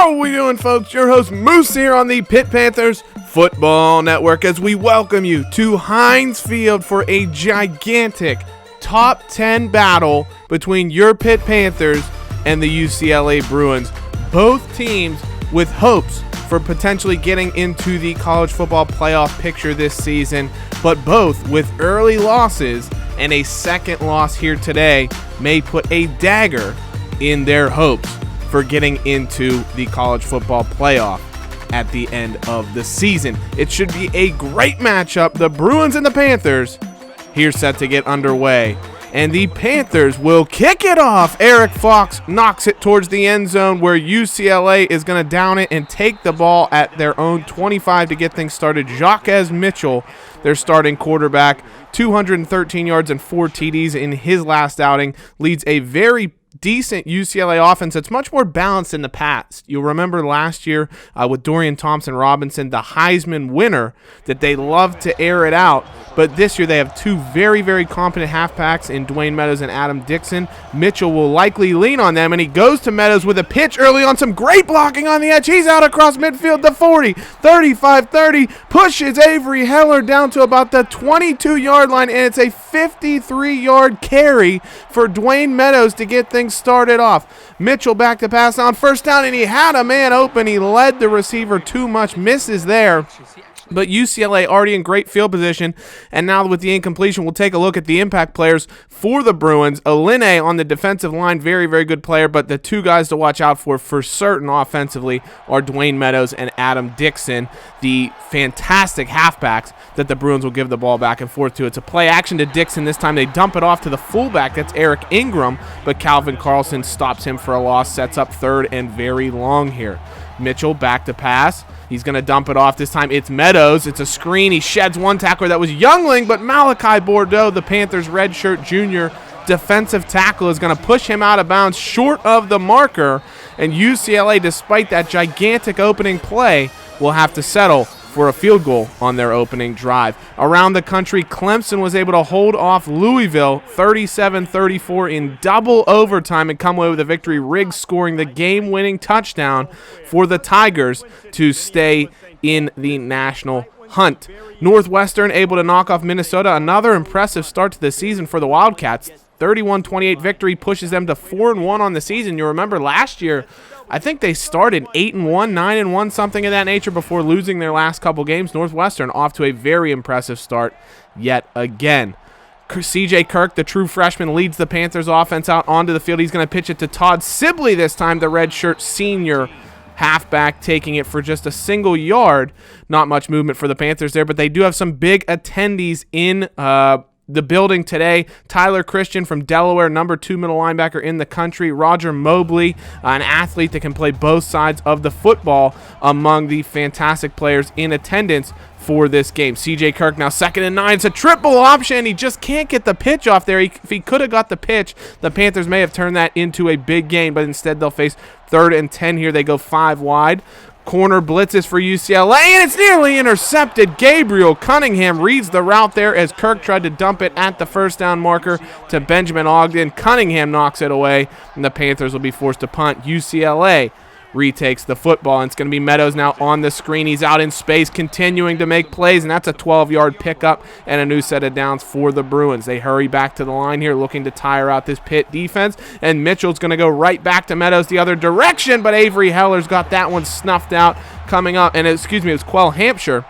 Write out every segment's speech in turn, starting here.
How we doing, folks? Your host Moose here on the Pitt Panthers Football Network as we welcome you to Heinz Field for a gigantic top 10 battle between your Pitt Panthers and the UCLA Bruins. Both teams with hopes for potentially getting into the college football playoff picture this season, but both with early losses, and a second loss here today may put a dagger in their hopes for getting into the college football playoff at the end of the season. It should be a great matchup. The Bruins and the Panthers here set to get underway. And the Panthers will kick it off. Eric Fox knocks it towards the end zone where UCLA is going to down it and take the ball at their own 25 to get things started. Jaquez Mitchell, their starting quarterback, 213 yards and 4 TDs in his last outing, leads a very decent UCLA offense that's much more balanced in the past. You'll remember last year with Dorian Thompson-Robinson, the Heisman winner, that they loved to air it out. But this year they have two very, very competent halfbacks in Dwayne Meadows and Adam Dixon. Mitchell will likely lean on them, and he goes to Meadows with a pitch early on. Some great blocking on the edge. He's out across midfield, the 40, 35-30, pushes Avery Heller down to about the 22-yard line, and it's a 53-yard carry for Dwayne Meadows to get things started off. Mitchell back to pass on first down, and he had a man open. He led the receiver too much, misses there. But UCLA already in great field position, and now with the incompletion, we'll take a look at the impact players for the Bruins. Oline on the defensive line, very, very good player, but the two guys to watch out for certain offensively are Dwayne Meadows and Adam Dixon, the fantastic halfbacks that the Bruins will give the ball back and forth to. It's a play action to Dixon. This time they dump it off to the fullback. That's Eric Ingram, but Calvin Carlson stops him for a loss, sets up third and very long here. Mitchell back to pass. He's going to dump it off. This time it's Meadows. It's a screen. He sheds one tackler. That was Youngling, but Malachi Bordeaux, the Panthers redshirt junior defensive tackle, is going to push him out of bounds short of the marker. And UCLA, despite that gigantic opening play, will have to settle for a field goal on their opening drive. Around the country, Clemson was able to hold off Louisville 37-34 in double overtime and come away with a victory. Riggs scoring the game-winning touchdown for the Tigers to stay in the national hunt. Northwestern able to knock off Minnesota. Another impressive start to the season for the Wildcats. 31-28 victory pushes them to 4-1 on the season. You remember last year, I think they started 8-1, 9-1, something of that nature before losing their last couple games. Northwestern off to a very impressive start yet again. CJ Kirk, the true freshman, leads the Panthers offense out onto the field. He's going to pitch it to Todd Sibley this time, the redshirt senior halfback, taking it for just a single yard. Not much movement for the Panthers there, but they do have some big attendees in the building today. Tyler Christian from Delaware, number 2 middle linebacker in the country. Roger Mobley, an athlete that can play both sides of the football, among the fantastic players in attendance for this game. CJ Kirk now 2nd and 9. It's a triple option. He just can't get the pitch off there. If he could have got the pitch, the Panthers may have turned that into a big game, but instead they'll face 3rd and 10 here. They go 5 wide. Corner blitzes for UCLA, and it's nearly intercepted. Gabriel Cunningham reads the route there as Kirk tried to dump it at the first down marker to Benjamin Ogden. Cunningham knocks it away, and the Panthers will be forced to punt. UCLA retakes the football, and it's going to be Meadows now on the screen. He's out in space, continuing to make plays, and that's a 12-yard pickup and a new set of downs for the Bruins. They hurry back to the line here, looking to tire out this Pitt defense, and Mitchell's going to go right back to Meadows the other direction, but Avery Heller's got that one snuffed out coming up, and it was Quell Hampshire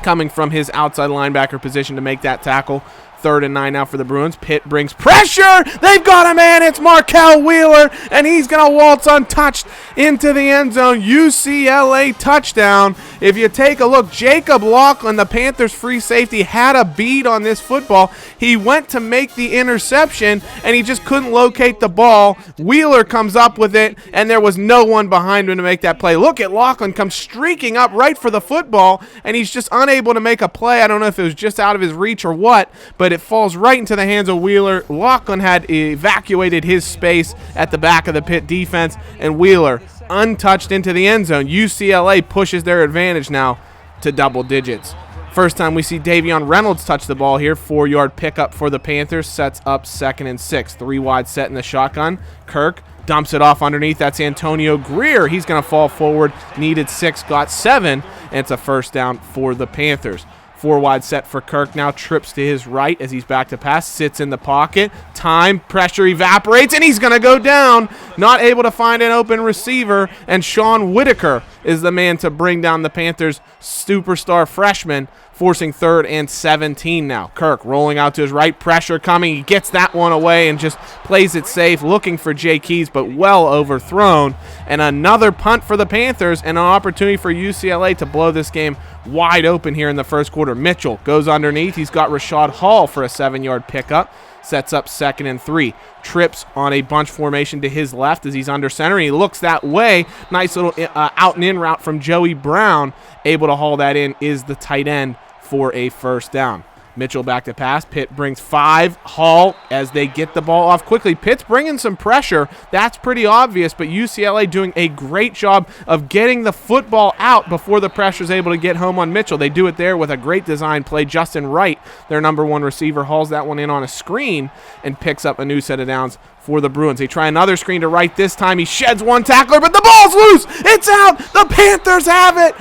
coming from his outside linebacker position to make that tackle. 3rd and 9 now for the Bruins. Pitt brings pressure. They've got a man. It's Markel Wheeler, and he's going to waltz untouched into the end zone. UCLA touchdown. If you take a look, Jacob Laughlin, the Panthers free safety, had a bead on this football. He went to make the interception, and he just couldn't locate the ball. Wheeler comes up with it, and there was no one behind him to make that play. Look at Laughlin come streaking up right for the football, and he's just unable to make a play. I don't know if it was just out of his reach or what, but it falls right into the hands of Wheeler. Laughlin had evacuated his space at the back of the Pitt defense, and Wheeler untouched into the end zone. UCLA pushes their advantage now to double digits. First time we see Davion Reynolds touch the ball here. 4-yard pickup for the Panthers. Sets up 2nd and 6. 3 wide set in the shotgun. Kirk dumps it off underneath. That's Antonio Greer. He's going to fall forward. Needed 6, got 7, and it's a first down for the Panthers. 4 wide set for Kirk now, trips to his right as he's back to pass, sits in the pocket, time, pressure evaporates, and he's going to go down, not able to find an open receiver, and Sean Whitaker is the man to bring down the Panthers' superstar freshman, forcing 3rd and 17 now. Kirk rolling out to his right, pressure coming, he gets that one away and just plays it safe, looking for Jay Keys, but well overthrown, and another punt for the Panthers and an opportunity for UCLA to blow this game wide open here in the first quarter. Mitchell goes underneath. He's got Rashad Hall for a 7-yard pickup. Sets up 2nd and 3. Trips on a bunch formation to his left as he's under center. He looks that way. Nice little out and in route from Joey Brown. Able to haul that in is the tight end for a first down. Mitchell back to pass. Pitt brings 5. Hall as they get the ball off quickly. Pitt's bringing some pressure. That's pretty obvious, but UCLA doing a great job of getting the football out before the pressure's able to get home on Mitchell. They do it there with a great design play. Justin Wright, their number 1 receiver, hauls that one in on a screen and picks up a new set of downs for the Bruins. They try another screen to Wright this time. He sheds one tackler, but the ball's loose. It's out. The Panthers have it.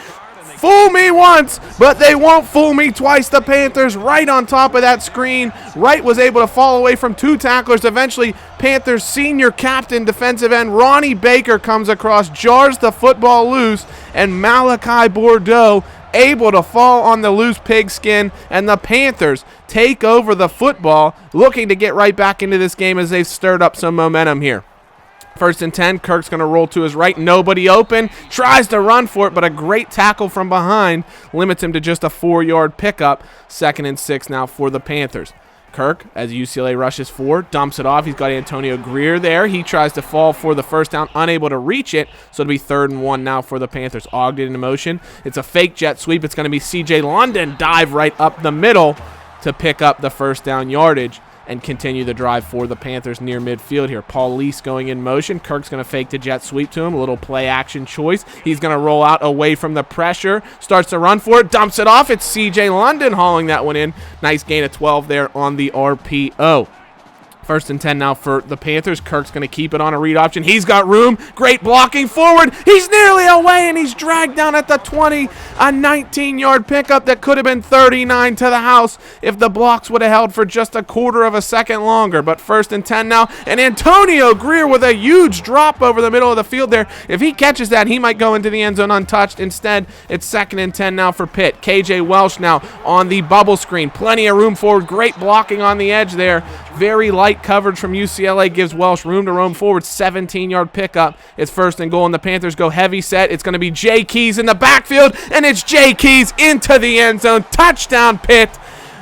Fool me once, but they won't fool me twice. The Panthers right on top of that screen. Wright was able to fall away from 2 tacklers. Eventually, Panthers senior captain, defensive end Ronnie Baker comes across, jars the football loose, and Malachi Bordeaux able to fall on the loose pigskin, and the Panthers take over the football, looking to get right back into this game as they've stirred up some momentum here. 1st and 10, Kirk's going to roll to his right. Nobody open. Tries to run for it, but a great tackle from behind limits him to just a 4-yard pickup. 2nd and 6 now for the Panthers. Kirk, as UCLA rushes 4, dumps it off. He's got Antonio Greer there. He tries to fall for the first down, unable to reach it. So it'll be 3rd and 1 now for the Panthers. Ogden in motion. It's a fake jet sweep. It's going to be C.J. London dive right up the middle to pick up the first down yardage and continue the drive for the Panthers near midfield here. Paul Lease going in motion. Kirk's going to fake the jet sweep to him. A little play action choice. He's going to roll out away from the pressure. Starts to run for it. Dumps it off. It's C.J. London hauling that one in. Nice gain of 12 there on the RPO. 1st and 10 now for the Panthers. Kirk's going to keep it on a read option. He's got room. Great blocking forward. He's nearly away, and he's dragged down at the 20. A 19-yard pickup that could have been 39 to the house if the blocks would have held for just a quarter of a second longer. But 1st and 10 now, and Antonio Greer with a huge drop over the middle of the field there. If he catches that, he might go into the end zone untouched. Instead, it's 2nd and 10 now for Pitt. KJ Welsh now on the bubble screen. Plenty of room forward. Great blocking on the edge there. Very light coverage from UCLA gives Welsh room to roam forward. 17-yard pickup. It's 1st and goal, and the Panthers go heavy set. It's going to be Jay Keys in the backfield, and it's Jay Keys into the end zone. Touchdown, Pitt.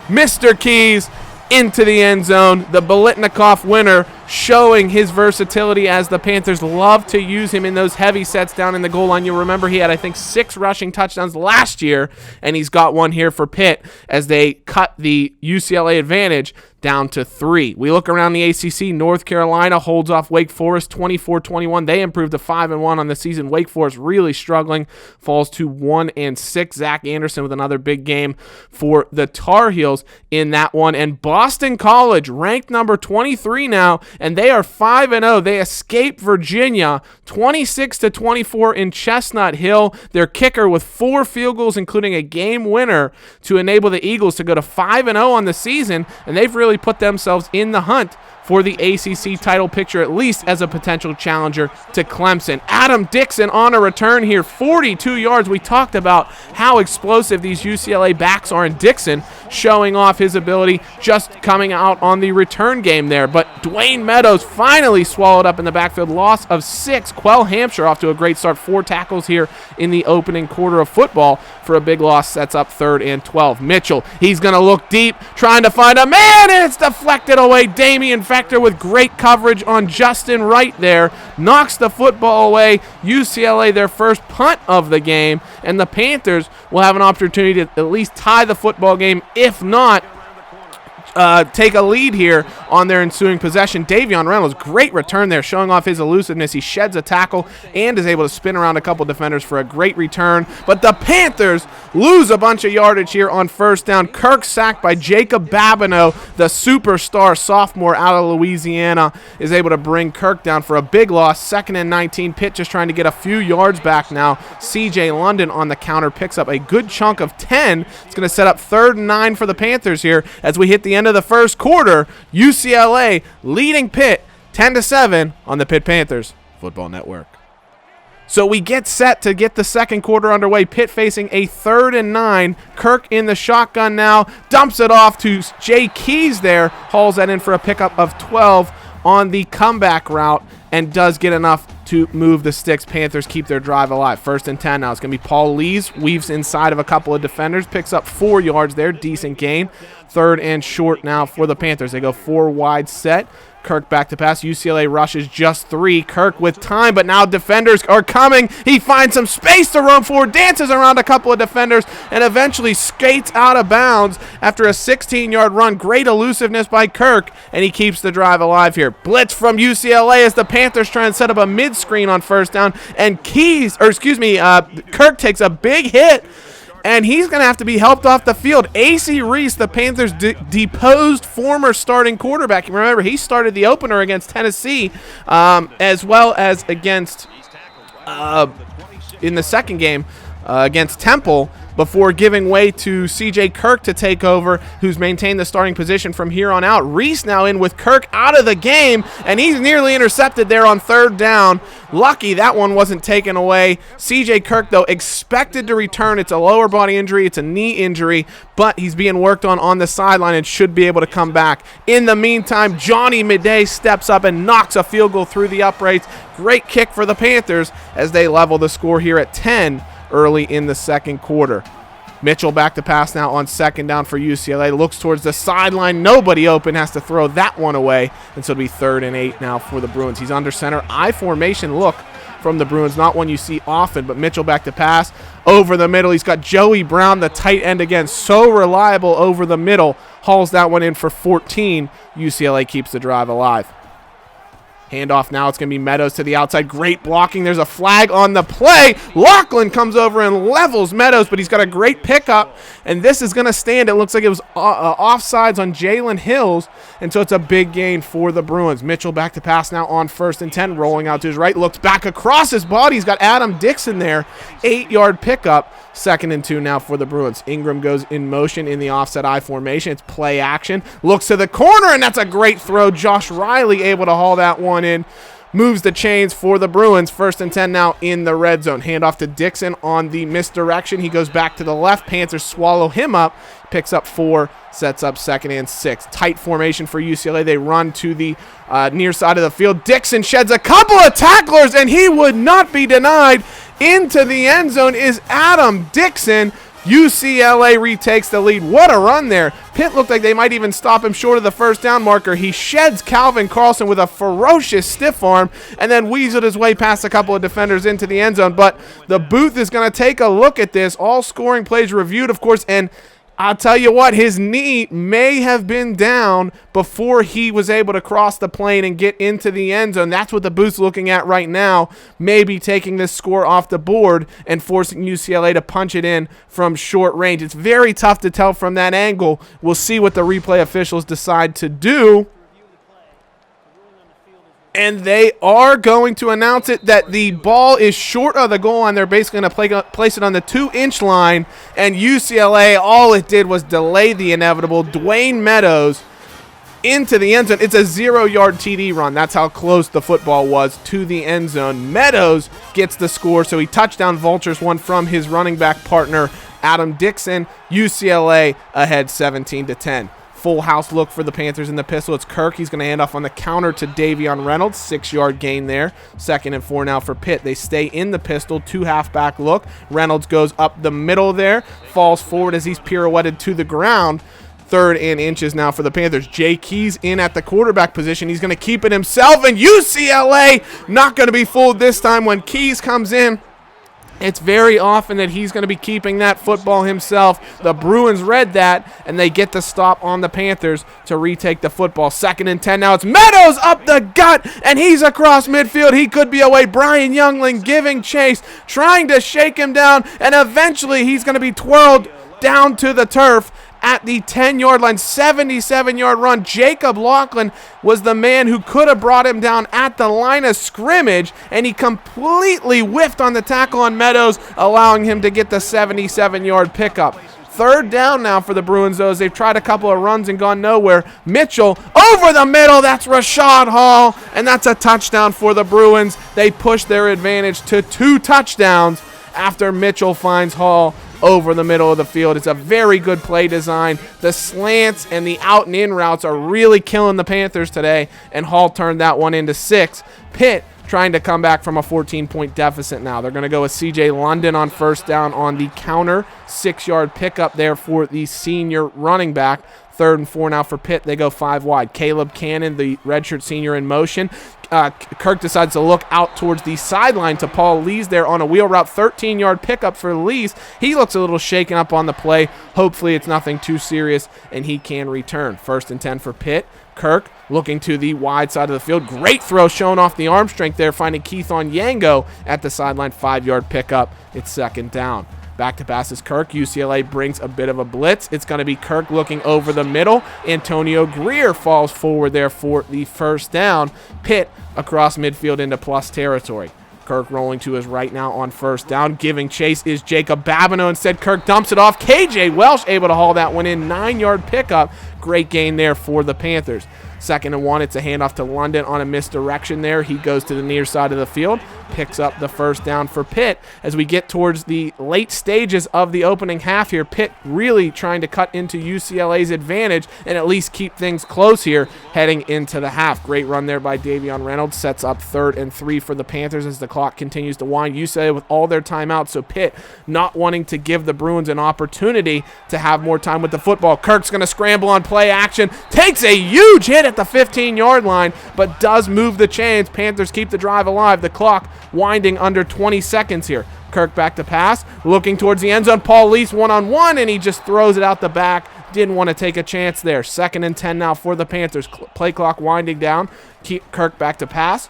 Mr. Keys into the end zone. The Biletnikoff winner, showing his versatility as the Panthers love to use him in those heavy sets down in the goal line. You'll remember he had, I think, 6 rushing touchdowns last year, and he's got one here for Pitt as they cut the UCLA advantage down to 3. We look around the ACC. North Carolina holds off Wake Forest 24-21. They improved to 5-1 on the season. Wake Forest really struggling, falls to 1-6. Zach Anderson with another big game for the Tar Heels in that one. And Boston College, ranked number 23 now, and they are 5-0. They escape Virginia 26-24 in Chestnut Hill. Their kicker with 4 field goals, including a game winner, to enable the Eagles to go to 5-0 on the season, and they've really put themselves in the hunt for the ACC title picture, at least as a potential challenger to Clemson. Adam Dixon on a return here, 42 yards. We talked about how explosive these UCLA backs are, and Dixon showing off his ability just coming out on the return game there. But Dwayne Meadows finally swallowed up in the backfield. Loss of 6. Quell Hampshire off to a great start. 4 tackles here in the opening quarter of football for a big loss. Sets up 3rd and 12. Mitchell, he's going to look deep, trying to find a man, and it's deflected away. Damian Fector with great coverage on Justin Wright there. Knocks the football away. UCLA, their first punt of the game, and the Panthers will have an opportunity to at least tie the football game. If not, take a lead here on their ensuing possession. Davion Reynolds, great return there, showing off his elusiveness. He sheds a tackle and is able to spin around a couple defenders for a great return. But the Panthers lose a bunch of yardage here on first down. Kirk sacked by Jacob Babineau, the superstar sophomore out of Louisiana, is able to bring Kirk down for a big loss. 2nd and 19. Pitt just trying to get a few yards back now. CJ London on the counter picks up a good chunk of 10. It's going to set up 3rd and 9 for the Panthers here as we hit the end of the first quarter. UCLA leading Pitt 10-7 on the Pitt Panthers Football Network. So we get set to get the second quarter underway. Pitt facing a 3rd and 9. Kirk in the shotgun now, dumps it off to Jay Keys there, hauls that in for a pickup of 12 on the comeback route, and does get enough to move the sticks. Panthers keep their drive alive. 1st and 10 now. It's going to be Paul Lees, weaves inside of a couple of defenders, picks up 4 yards there, decent gain. 3rd and short now for the Panthers. They go 4 wide set. Kirk back to pass. UCLA rushes just 3. Kirk with time, but now defenders are coming. He finds some space to run forward, dances around a couple of defenders, and eventually skates out of bounds after a 16-yard run. Great elusiveness by Kirk, and he keeps the drive alive here. Blitz from UCLA as the Panthers try and set up a mid-screen on first down, and Kirk takes a big hit, and he's going to have to be helped off the field. A.C. Reese, the Panthers' deposed former starting quarterback. Remember, he started the opener against Tennessee, as well as against, in the second game, against Temple, before giving way to C.J. Kirk to take over, who's maintained the starting position from here on out. Reese now in with Kirk out of the game, and he's nearly intercepted there on 3rd down. Lucky that one wasn't taken away. C.J. Kirk, though, expected to return. It's a lower body injury. It's a knee injury, but he's being worked on the sideline and should be able to come back. In the meantime, Johnny Midday steps up and knocks a field goal through the uprights. Great kick for the Panthers as they level the score here at 10 early in the second quarter. Mitchell back to pass now on 2nd down for UCLA. Looks towards the sideline. Nobody open. Has to throw that one away. And so it'll be 3rd and 8 now for the Bruins. He's under center. I formation look from the Bruins. Not one you see often, but Mitchell back to pass. Over the middle. He's got Joey Brown, the tight end again. So reliable over the middle. Hauls that one in for 14. UCLA keeps the drive alive. Handoff now. It's going to be Meadows to the outside. Great blocking. There's a flag on the play. Lachlan comes over and levels Meadows, but he's got a great pickup, and this is going to stand. It looks like it was offsides on Jalen Hills, and so it's a big gain for the Bruins. Mitchell back to pass now on 1st and 10, rolling out to his right. Looks back across his body. He's got Adam Dixon there. 8-yard pickup. 2nd and 2 now for the Bruins. Ingram goes in motion in the offset I formation. It's play action. Looks to the corner, and that's a great throw. Josh Riley able to haul that one in. Moves the chains for the Bruins. 1st and 10 now in the red zone. Handoff to Dixon on the misdirection. He goes back to the left. Panthers swallow him up. Picks up 4. Sets up 2nd and 6. Tight formation for UCLA. They run to the near side of the field. Dixon sheds a couple of tacklers, and he would not be denied. Into the end zone is Adam Dixon. UCLA retakes the lead. What a run there. Pitt looked like they might even stop him short of the 1st down marker. He sheds Calvin Carlson with a ferocious stiff arm and then weaseled his way past a couple of defenders into the end zone. But the booth is going to take a look at this. All scoring plays reviewed, of course, and I'll tell you what, his knee may have been down before he was able to cross the plane and get into the end zone. That's what the booth's looking at right now, maybe taking this score off the board and forcing UCLA to punch it in from short range. It's very tough to tell from that angle. We'll see what the replay officials decide to do. And they are going to announce it that the ball is short of the goal line. They're basically going to place it on the 2-inch line. And UCLA, all it did was delay the inevitable. Dwayne Meadows into the end zone. It's a 0-yard TD run. That's how close the football was to the end zone. Meadows gets the score, so he touchdown vultures one from his running back partner, Adam Dixon. UCLA ahead 17-10. Full house look for the Panthers in the pistol. It's Kirk. He's going to hand off on the counter to Davion Reynolds. 6-yard gain there. 2nd and 4 now for Pitt. They stay in the pistol. 2 halfback look. Reynolds goes up the middle there. Falls forward as he's pirouetted to the ground. 3rd and inches now for the Panthers. Jay Keys in at the quarterback position. He's going to keep it himself. And UCLA not going to be fooled this time when Keys comes in It's very often that he's going to be keeping that football himself. The Bruins read that, and they get the stop on the Panthers to retake the football. 2nd and 10 now. It's Meadows up the gut, and he's across midfield. He could be away. Brian Youngling giving chase, trying to shake him down, and eventually he's going to be twirled down to the turf at the 10-yard line. 77-yard run. Jacob Laughlin was the man who could have brought him down at the line of scrimmage, and he completely whiffed on the tackle on Meadows, allowing him to get the 77-yard pickup. 3rd down now for the Bruins, though, as they've tried a couple of runs and gone nowhere. Mitchell over the middle. That's Rashad Hall, and that's a touchdown for the Bruins. They push their advantage to 2 touchdowns after Mitchell finds Hall over the middle of the field. It's a very good play design. The slants and the out and in routes are really killing the Panthers today, and Hall turned that one into 6. Pitt trying to come back from a 14-point deficit now. They're going to go with C.J. London on 1st down on the counter. 6-yard pickup there for the senior running back. 3rd and 4 now for Pitt. They go 5 wide. Caleb Cannon, the redshirt senior, in motion. Kirk decides to look out towards the sideline to Paul Lees there on a wheel route. 13-yard pickup for Lees. He looks a little shaken up on the play. Hopefully it's nothing too serious, and he can return. 1st and 10 for Pitt. Kirk looking to the wide side of the field. Great throw showing off the arm strength there, finding Keith Onyango at the sideline. 5-yard pickup. It's 2nd down. Back to pass is Kirk. UCLA brings a bit of a blitz. It's going to be Kirk looking over the middle. Antonio Greer falls forward there for the 1st down. Pitt across midfield into plus territory. Kirk rolling to his right now on 1st down. Giving chase is Jacob Babineau. Instead, Kirk dumps it off. KJ Welsh able to haul that one in. 9-yard pickup. Great gain there for the Panthers. 2nd and 1, it's a handoff to London on a misdirection there. He goes to the near side of the field, picks up the 1st down for Pitt. As we get towards the late stages of the opening half here, Pitt really trying to cut into UCLA's advantage and at least keep things close here heading into the half. Great run there by Davion Reynolds. Sets up 3rd and 3 for the Panthers as the clock continues to wind. UCLA with all their timeouts, so Pitt not wanting to give the Bruins an opportunity to have more time with the football. Kirk's going to scramble on play action. Takes a huge hit at the 15-yard line, but does move the chains. Panthers keep the drive alive. The clock winding under 20 seconds here. Kirk back to pass, looking towards the end zone. Paul Lease one-on-one, and he just throws it out the back. Didn't want to take a chance there. 2nd and 10 now for the Panthers. Play clock winding down. Keep Kirk back to pass.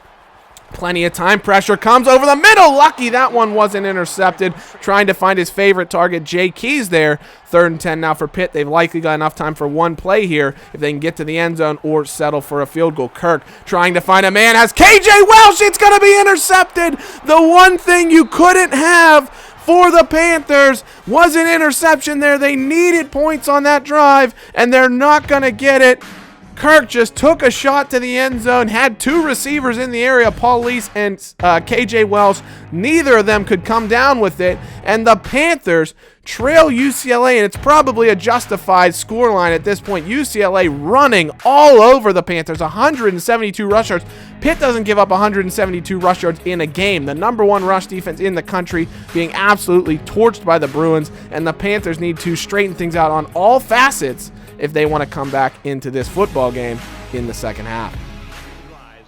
Plenty of time. Pressure comes over the middle. Lucky that one wasn't intercepted. Trying to find his favorite target, Jay Keys there. 3rd and 10 now for Pitt. They've likely got enough time for one play here if they can get to the end zone or settle for a field goal. Kirk trying to find a man. Has KJ Welsh. It's going to be intercepted. The one thing you couldn't have for the Panthers was an interception there. They needed points on that drive, and they're not going to get it. Kirk just took a shot to the end zone, had 2 receivers in the area, Paul Lease and KJ Wells. Neither of them could come down with it, and the Panthers trail UCLA, and it's probably a justified scoreline at this point. UCLA running all over the Panthers, 172 rush yards. Pitt doesn't give up 172 rush yards in a game. The number 1 rush defense in the country being absolutely torched by the Bruins, and the Panthers need to straighten things out on all facets if they want to come back into this football game in the second half.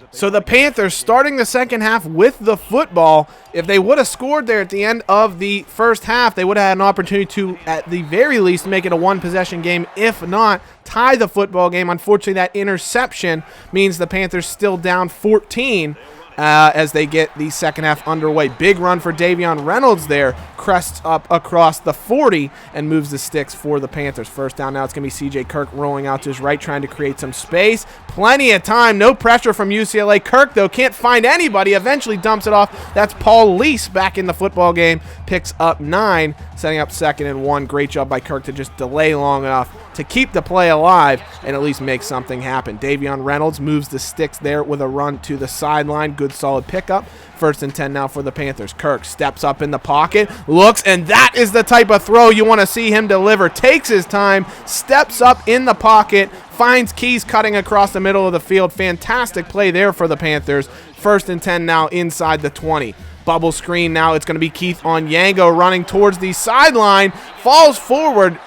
So the Panthers starting the second half with the football. If they would have scored there at the end of the first half, they would have had an opportunity to, at the very least, make it a one-possession game. If not, tie the football game. Unfortunately, that interception means the Panthers still down 14 as they get the second half underway. Big run for Davion Reynolds there. Crests up across the 40 and moves the sticks for the Panthers. First down now, it's going to be C.J. Kirk rolling out to his right, trying to create some space. Plenty of time. No pressure from UCLA. Kirk, though, can't find anybody. Eventually dumps it off. That's Paul Lease back in the football game. Picks up 9, setting up 2nd and 1. Great job by Kirk to just delay long enough to keep the play alive and at least make something happen. Davion Reynolds moves the sticks there with a run to the sideline. Good solid pickup. 1st and 10 now for the Panthers. Kirk steps up in the pocket, looks, and that is the type of throw you want to see him deliver. Takes his time, steps up in the pocket, finds Keys cutting across the middle of the field. Fantastic play there for the Panthers. 1st and 10 now inside the 20. Bubble screen now. It's going to be Keith Onyango running towards the sideline. Falls forward.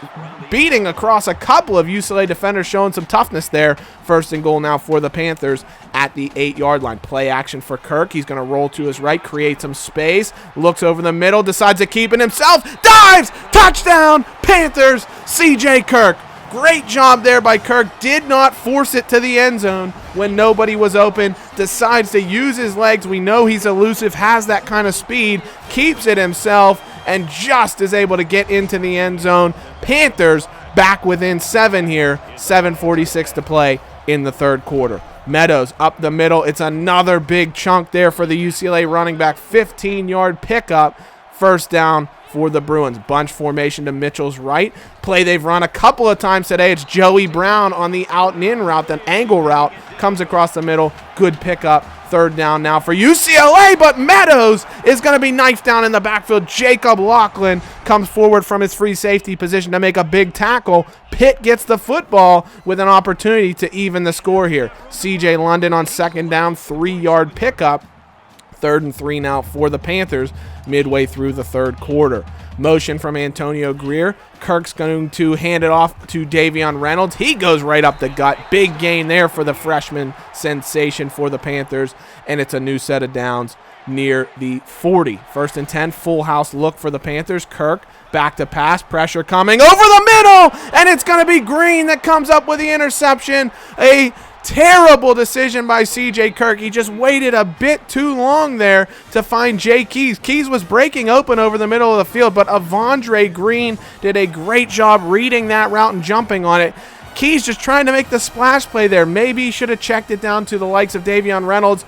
beating across a couple of UCLA defenders, showing some toughness there. First and goal now for the Panthers at the 8-yard line. Play action for Kirk. He's going to roll to his right, create some space, looks over the middle, decides to keep it himself, dives, touchdown, Panthers, CJ Kirk. Great job there by Kirk. Did not force it to the end zone when nobody was open. Decides to use his legs. We know he's elusive, has that kind of speed, keeps it himself, and just is able to get into the end zone. Panthers back within 7 here. 7:46 to play in the third quarter. Meadows up the middle. It's another big chunk there for the UCLA running back. 15-yard pickup. First down for the Bruins. Bunch formation to Mitchell's right. Play they've run a couple of times today. It's Joey Brown on the out and in route. The angle route comes across the middle. Good pickup. Third down now for UCLA, but Meadows is going to be knifed down in the backfield. Jacob Lachlan comes forward from his free safety position to make a big tackle. Pitt gets the football with an opportunity to even the score here. CJ London on second down, 3-yard pickup. 3rd and 3 now for the Panthers midway through the third quarter. Motion from Antonio Greer. Kirk's going to hand it off to Davion Reynolds. He goes right up the gut. Big gain there for the freshman sensation for the Panthers, and it's a new set of downs near the 40. 1st and 10, full house look for the Panthers. Kirk back to pass, pressure coming over the middle, and it's going to be Green that comes up with the interception. A terrible decision by CJ Kirk. He just waited a bit too long there to find Jay Keys. Keys was breaking open over the middle of the field, but Avondre Green did a great job reading that route and jumping on it. Keys just trying to make the splash play there. Maybe he should have checked it down to the likes of Davion Reynolds,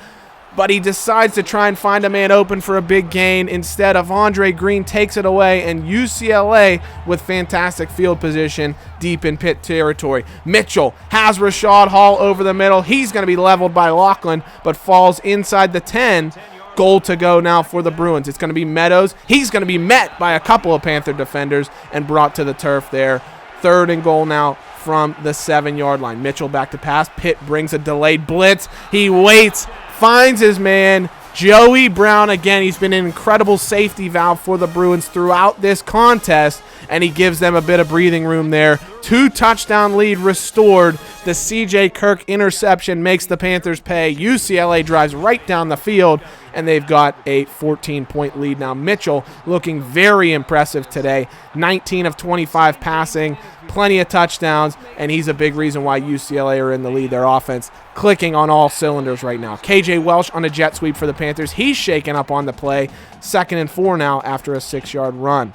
but he decides to try and find a man open for a big gain. Instead, Avondre Green takes it away, and UCLA with fantastic field position deep in Pitt territory. Mitchell has Rashad Hall over the middle. He's going to be leveled by Lachlan, but falls inside the 10. Goal to go now for the Bruins. It's going to be Meadows. He's going to be met by a couple of Panther defenders and brought to the turf there. 3rd and goal now from the 7-yard line. Mitchell back to pass. Pitt brings a delayed blitz. He waits, finds his man, Joey Brown. Again, he's been an incredible safety valve for the Bruins throughout this contest, and he gives them a bit of breathing room there. 2-touchdown lead restored. The CJ Kirk interception makes the Panthers pay. UCLA drives right down the field, and they've got a 14-point lead now. Mitchell looking very impressive today. 19 of 25 passing, plenty of touchdowns, and he's a big reason why UCLA are in the lead. Their offense clicking on all cylinders right now. KJ Welsh on a jet sweep for the Panthers. He's shaken up on the play. 2nd and 4 now after a 6-yard run.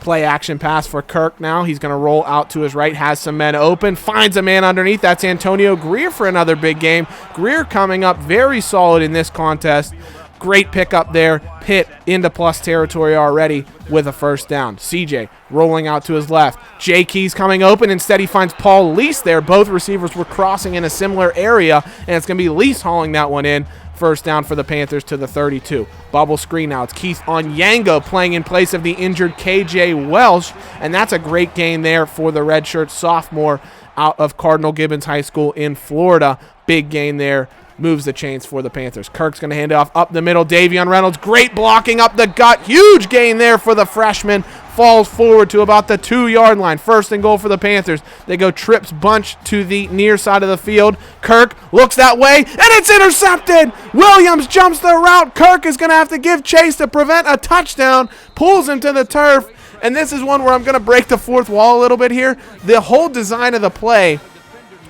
Play action pass for Kirk now. He's going to roll out to his right, has some men open, finds a man underneath. That's Antonio Greer for another big game. Greer coming up very solid in this contest. Great pickup there. Pitt into plus territory already with a first down. CJ rolling out to his left. Jay Keys coming open. Instead, he finds Paul Lease there. Both receivers were crossing in a similar area, and it's going to be Lease hauling that one in. First down for the Panthers to the 32. Bubble screen now. It's Keith Onyango playing in place of the injured KJ Welsh, and that's a great gain there for the redshirt sophomore out of Cardinal Gibbons High School in Florida. Big gain there. Moves the chains for the Panthers. Kirk's going to hand it off up the middle. Davion Reynolds, great blocking up the gut. Huge gain there for the freshman. Falls forward to about the 2-yard line. 1st and goal for the Panthers. They go trips bunch to the near side of the field. Kirk looks that way, and it's intercepted. Williams jumps the route. Kirk is going to have to give chase to prevent a touchdown. Pulls him to the turf, and this is one where I'm going to break the fourth wall a little bit here. The whole design of the play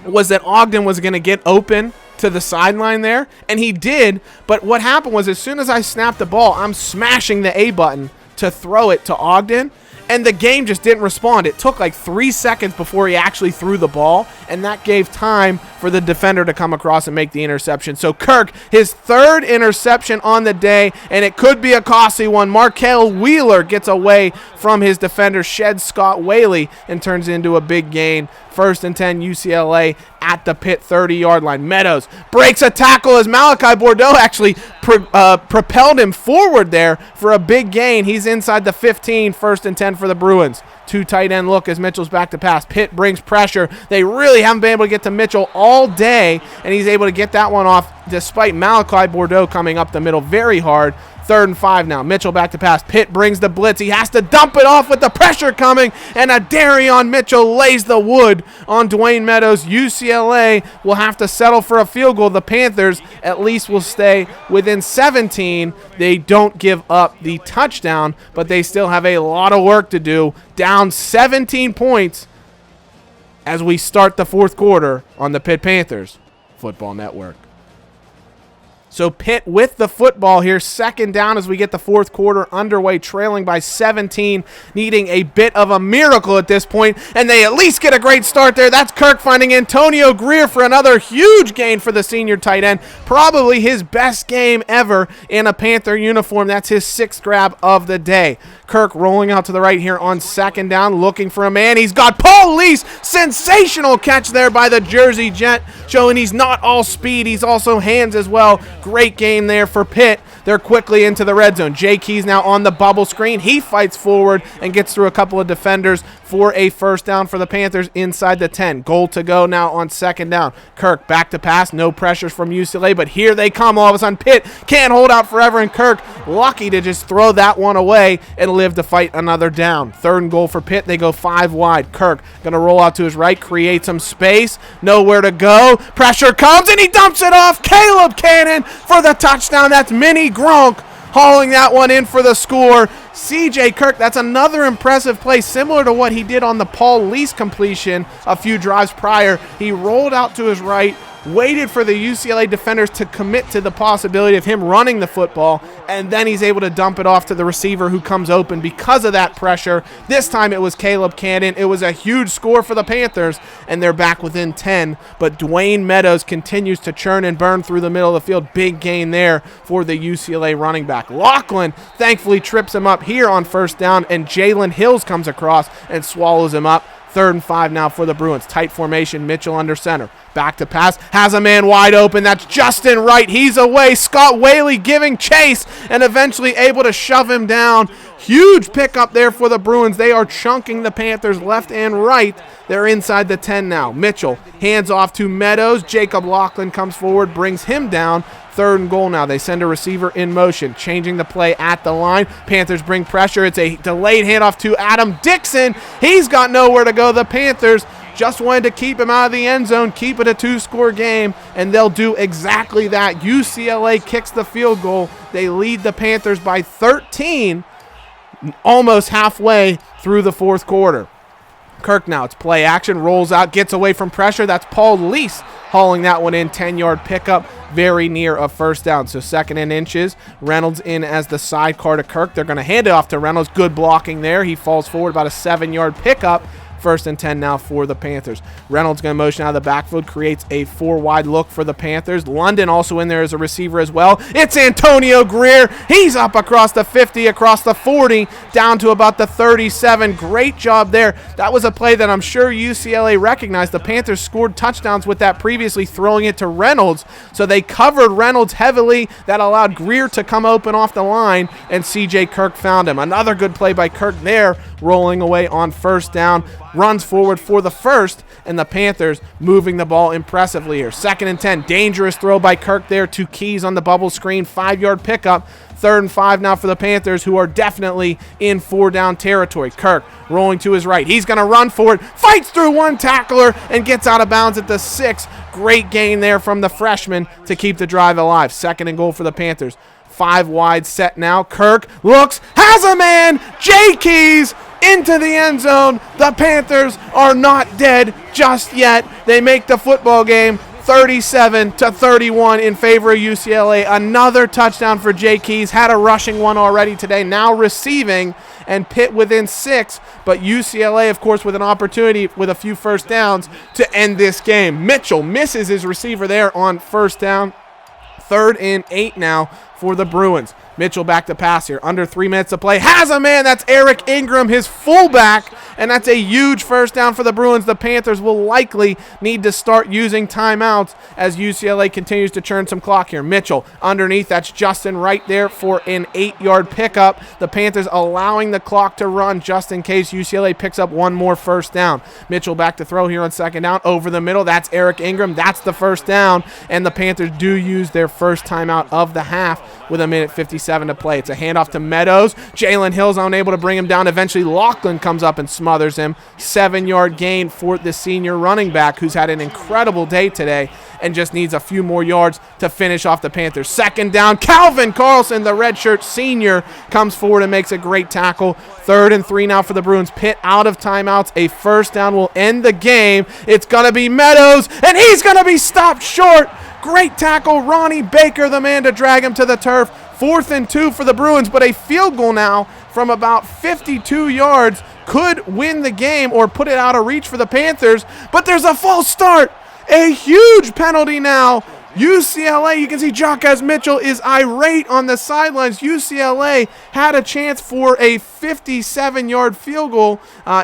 was that Ogden was going to get open to the sideline there, and he did, but what happened was as soon as I snapped the ball, I'm smashing the A button to throw it to Ogden, and the game just didn't respond. It took like 3 seconds before he actually threw the ball, and that gave time for the defender to come across and make the interception. So Kirk, his 3rd interception on the day, and it could be a costly one. Markel Wheeler gets away from his defender, sheds Scott Whaley, and turns into a big gain. 1st and 10 UCLA at the Pitt 30-yard line. Meadows breaks a tackle as Malachi Bordeaux actually propelled him forward there for a big gain. He's inside the 15, 1st and 10 for the Bruins. 2 tight end look as Mitchell's back to pass. Pitt brings pressure. They really haven't been able to get to Mitchell all day, and he's able to get that one off despite Malachi Bordeaux coming up the middle very hard. 3rd and 5 now. Mitchell back to pass. Pitt brings the blitz. He has to dump it off with the pressure coming, and a Darion Mitchell lays the wood on Dwayne Meadows. UCLA will have to settle for a field goal. The Panthers at least will stay within 17. They don't give up the touchdown, but they still have a lot of work to do. Down 17 points as we start the 4th quarter on the Pitt Panthers Football Network. So Pitt with the football here, 2nd down as we get the 4th quarter underway, trailing by 17, needing a bit of a miracle at this point, and they at least get a great start there. That's Kirk finding Antonio Greer for another huge gain for the senior tight end, probably his best game ever in a Panther uniform. That's his 6th grab of the day. Kirk rolling out to the right here on 2nd down, looking for a man. He's got Paul Lease. Sensational catch there by the Jersey Jet, showing he's not all speed. He's also hands as well. Great game there for Pitt. They're quickly into the red zone. Jay Keys now on the bubble screen. He fights forward and gets through a couple of defenders for a 1st down for the Panthers inside the 10. Goal to go now on 2nd down. Kirk back to pass. No pressures from UCLA, but here they come all of a sudden. Pitt can't hold out forever, and Kirk lucky to just throw that one away and live to fight another down. 3rd and goal for Pitt. They go 5 wide. Kirk going to roll out to his right, create some space. Nowhere to go. Pressure comes, and he dumps it off. Caleb Cannon for the touchdown. That's Mini Gronk hauling that one in for the score. CJ Kirk, that's another impressive play, similar to what he did on the Paul Lease completion a few drives prior. He rolled out to his right, waited for the UCLA defenders to commit to the possibility of him running the football, and then he's able to dump it off to the receiver who comes open because of that pressure. This time it was Caleb Cannon. It was a huge score for the Panthers, and they're back within 10, but Dwayne Meadows continues to churn and burn through the middle of the field. Big gain there for the UCLA running back. Laughlin thankfully trips him up here on 1st down, and Jalen Hills comes across and swallows him up. 3rd and 5 now for the Bruins. Tight formation, Mitchell under center. Back to pass, has a man wide open. That's Justin Wright. He's away. Scott Whaley giving chase and eventually able to shove him down. Huge pickup there for the Bruins. They are chunking the Panthers left and right. They're inside the 10 now. Mitchell hands off to Meadows. Jacob Laughlin comes forward, brings him down. 3rd and goal now. They send a receiver in motion, changing the play at the line. Panthers bring pressure. It's a delayed handoff to Adam Dixon. He's got nowhere to go. The Panthers just wanted to keep him out of the end zone, keep it a 2-score game, and they'll do exactly that. UCLA kicks the field goal. They lead the Panthers by 13, almost halfway through the 4th quarter. Kirk now, it's play action, rolls out, gets away from pressure. That's Paul Lease hauling that one in, 10-yard pickup, very near a 1st down. So 2nd and inches, Reynolds in as the sidecar to Kirk. They're going to hand it off to Reynolds. Good blocking there. He falls forward, about a 7-yard pickup. 1st and 10 now for the Panthers. Reynolds going to motion out of the backfield, creates a 4-wide look for the Panthers. London also in there as a receiver as well. It's Antonio Greer. He's up across the 50, across the 40, down to about the 37. Great job there. That was a play that I'm sure UCLA recognized. The Panthers scored touchdowns with that previously, throwing it to Reynolds. So they covered Reynolds heavily. That allowed Greer to come open off the line, and CJ Kirk found him. Another good play by Kirk there, rolling away on 1st down. Runs forward for the 1st, and the Panthers moving the ball impressively here. 2nd and 10, dangerous throw by Kirk there to Keys on the bubble screen, 5-yard pickup. 3rd and 5 now for the Panthers, who are definitely in 4-down territory. Kirk rolling to his right. He's going to run for it, fights through one tackler, and gets out of bounds at the 6. Great gain there from the freshman to keep the drive alive. 2nd and goal for the Panthers. 5 wide set now. Kirk looks, has a man. Jay Keys into the end zone. The Panthers are not dead just yet. They make the football game 37-31 in favor of UCLA. Another touchdown for Jay Keys. Had a rushing one already today, now receiving, and Pitt within 6. But UCLA, of course, with an opportunity with a few 1st downs to end this game. Mitchell misses his receiver there on 1st down. 3rd and 8 now for the Bruins. Mitchell back to pass here. Under 3 minutes to play. Has a man. That's Eric Ingram, his fullback. and that's a huge first down for the Bruins. The Panthers will likely need to start using timeouts as UCLA continues to churn some clock here. Mitchell underneath, that's Justin right there for an 8-yard pickup. The Panthers allowing the clock to run just in case UCLA picks up one more first down. Mitchell back to throw here on second down. Over the middle, that's Eric Ingram. That's the first down, and the Panthers do use their first timeout of the half with 1:57 to play. It's a handoff to Meadows. Jalen Hill's unable to bring him down. Eventually, Lachlan comes up and smothers him. 7-yard gain for the senior running back, who's had an incredible day today and just needs a few more yards to finish off the Panthers. Second down, Calvin Carlson, the redshirt senior, comes forward and makes a great tackle. 3rd and 3 now for the Bruins. Pitt out of timeouts. A first down will end the game. It's going to be Meadows, and he's going to be stopped short. Great tackle, Ronnie Baker, the man to drag him to the turf. 4th and 2 for the Bruins, but a field goal now from about 52 yards could win the game or put it out of reach for the Panthers, but there's a false start. A huge penalty now. UCLA, you can see Jacques Mitchell is irate on the sidelines. UCLA had a chance for a 57-yard field goal, or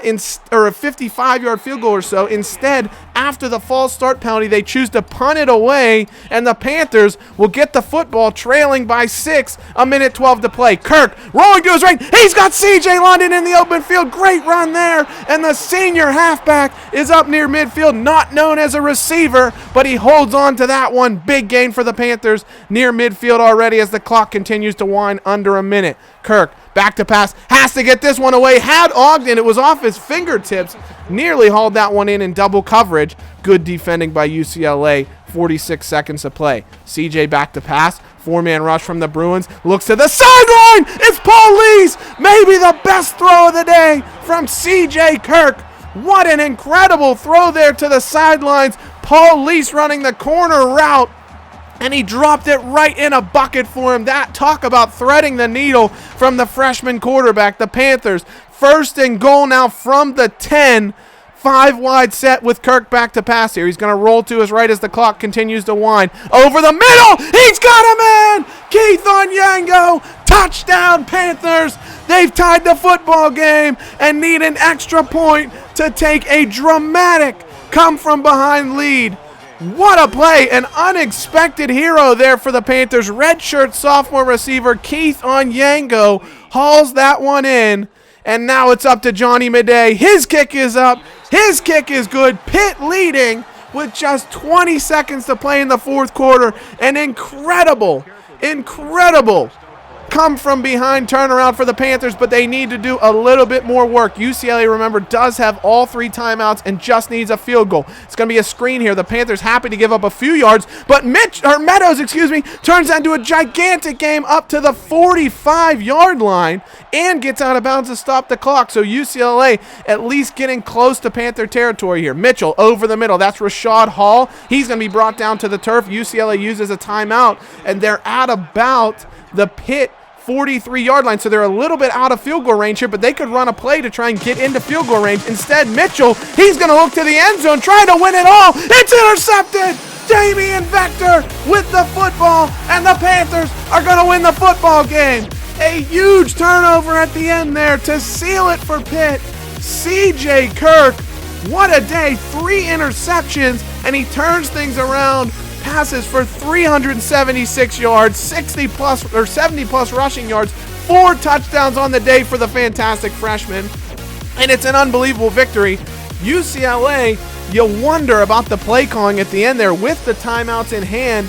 a 55-yard field goal or so. Instead, after the false start penalty, they choose to punt it away, and the Panthers will get the football trailing by 6, 1:12 to play. Kirk rolling to his right. He's got C.J. London in the open field. Great run there, and the senior halfback is up near midfield, not known as a receiver, but he holds on to that one. Big gain for the Panthers near midfield already as the clock continues to wind under a minute. Kirk back to pass, has to get this one away. Had Ogden, it was off his fingertips. Nearly hauled that one in double coverage. Good defending by UCLA. 46 seconds to play. CJ back to pass. 4-man rush from the Bruins. Looks to the sideline. It's Paul Lees. Maybe the best throw of the day from CJ Kirk. What an incredible throw there to the sidelines. Paul Lees running the corner route, and he dropped it right in a bucket for him. That talk about threading the needle from the freshman quarterback. The Panthers, 1st and goal now from the 10. 5 wide set with Kirk back to pass here. He's going to roll to his right as the clock continues to wind. Over the middle, he's got a man! Keith Onyango, touchdown Panthers! They've tied the football game and need an extra point to take a dramatic come-from-behind lead. What a play, an unexpected hero there for the Panthers. Redshirt sophomore receiver Keith Onyango hauls that one in, and now it's up to Johnny Midday. His kick is up, his kick is good. Pitt leading with just 20 seconds to play in the 4th quarter. An incredible come from behind turnaround for the Panthers, but they need to do a little bit more work. UCLA, remember, does have all 3 timeouts and just needs a field goal. It's going to be a screen here. The Panthers happy to give up a few yards, but Meadows, turns that into a gigantic game up to the 45-yard line and gets out of bounds to stop the clock. So UCLA at least getting close to Panther territory here. Mitchell over the middle. That's Rashad Hall. He's going to be brought down to the turf. UCLA uses a timeout, and they're at about the Pitt 43-yard line, so they're a little bit out of field goal range here, but they could run a play to try and get into field goal range. Instead, Mitchell, he's going to look to the end zone, trying to win it all. It's intercepted! Damian Vector with the football, and the Panthers are going to win the football game. A huge turnover at the end there to seal it for Pitt. CJ Kirk, what a day. 3 interceptions, and he turns things around. Passes for 376 yards, 70-plus rushing yards, 4 touchdowns on the day for the fantastic freshman, and it's an unbelievable victory. UCLA, you wonder about the play calling at the end there with the timeouts in hand.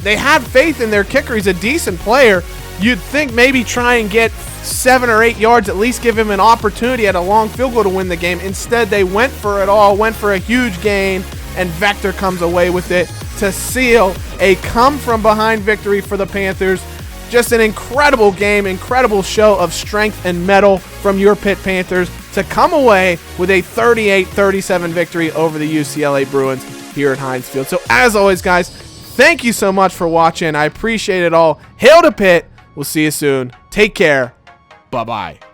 They had faith in their kicker. He's a decent player. You'd think maybe try and get 7 or 8 yards, at least give him an opportunity at a long field goal to win the game. Instead, they went for it all, went for a huge gain, and Vector comes away with it to seal a come-from-behind victory for the Panthers. Just an incredible game, incredible show of strength and mettle from your Pitt Panthers to come away with a 38-37 victory over the UCLA Bruins here at Heinz Field. So as always, guys, thank you so much for watching. I appreciate it all. Hail to Pitt. We'll see you soon. Take care. Bye-bye.